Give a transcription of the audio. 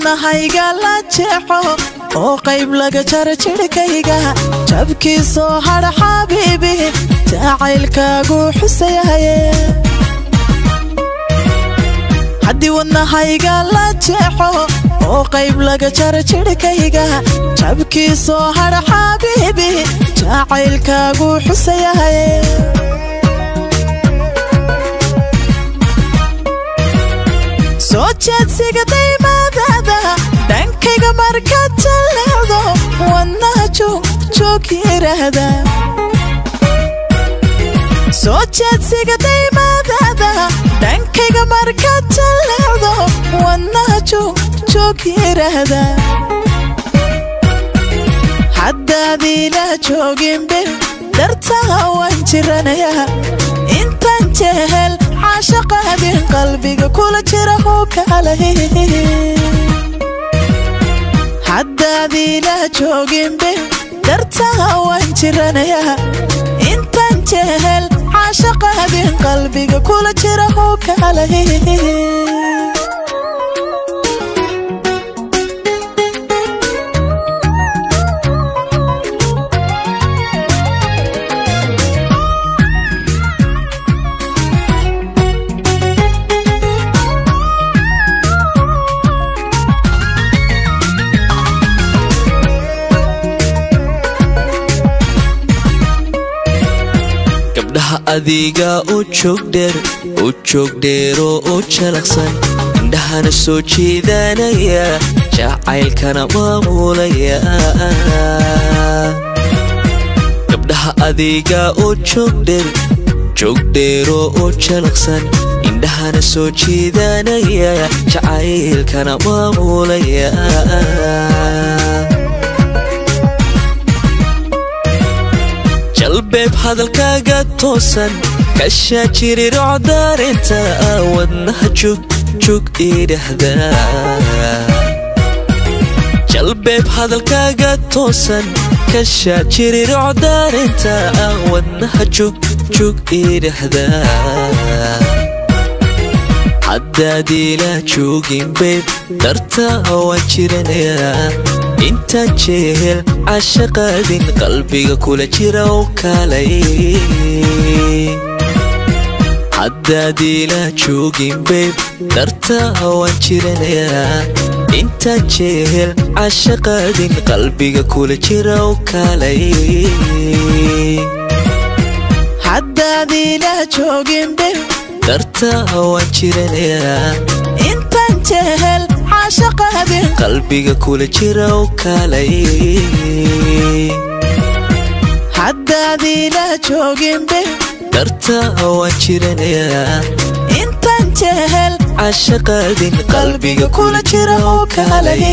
wadnahayga la jeexo oo qayb laga jaro jirkayga jabkii soo har xabiibi jacaylkaagu xusayahay haddii wadnahayga la jeexo oo qayb laga jaro jirkayga jabkii soo har xabiibi jacaylkaagu xusayahay soo jeedsiga daymadada dhankayga markaad jaleecdo wadnaha joog yiraahda soo jeedsiga daymadada dhankayga markaad jaleecdo wadnaha joog yiraahda haddaadii la joogin bil dartaa waan jiranayaa intaan jehel عاشقادين قلبي كل جرح وكاله حدادي لا جوجين به درتها وانجرنا يا انت انتهل عاشقادين قلبي كل جرح وكاله adiga u joog dheero oo jalaqsan indhahana soo jeedanaya jacaylkana maamulaya gabdhaha adiga u joog dheero oo jalaqsan indhahana soo jeedanaya jacaylkana maamulaya qalbeeb hadalkaaga toosan ka shaajiri rocdarinta wadnaha joog idhahda qalbeeb hadalkaaga toosan ka shaajiri rocdarinta wadnaha joog idhahda haddaadii la joogin beeb dartaa waan jiranayaa intaan jehel عاشقادين قلبي كل جرا وكالي حدادي لا جوجين بيب درتا وانجرنا انت جهل عاشقادين قلبي كل جرا وكالي حدادي لا جوجين بيب درتا وانجرنا انت جهل عاشقادين قلبي كل جرا وكالي حدادي لا جوجين به درتا وانجرنا انت انتهل عاشقادين قلبي كل جرا وكالي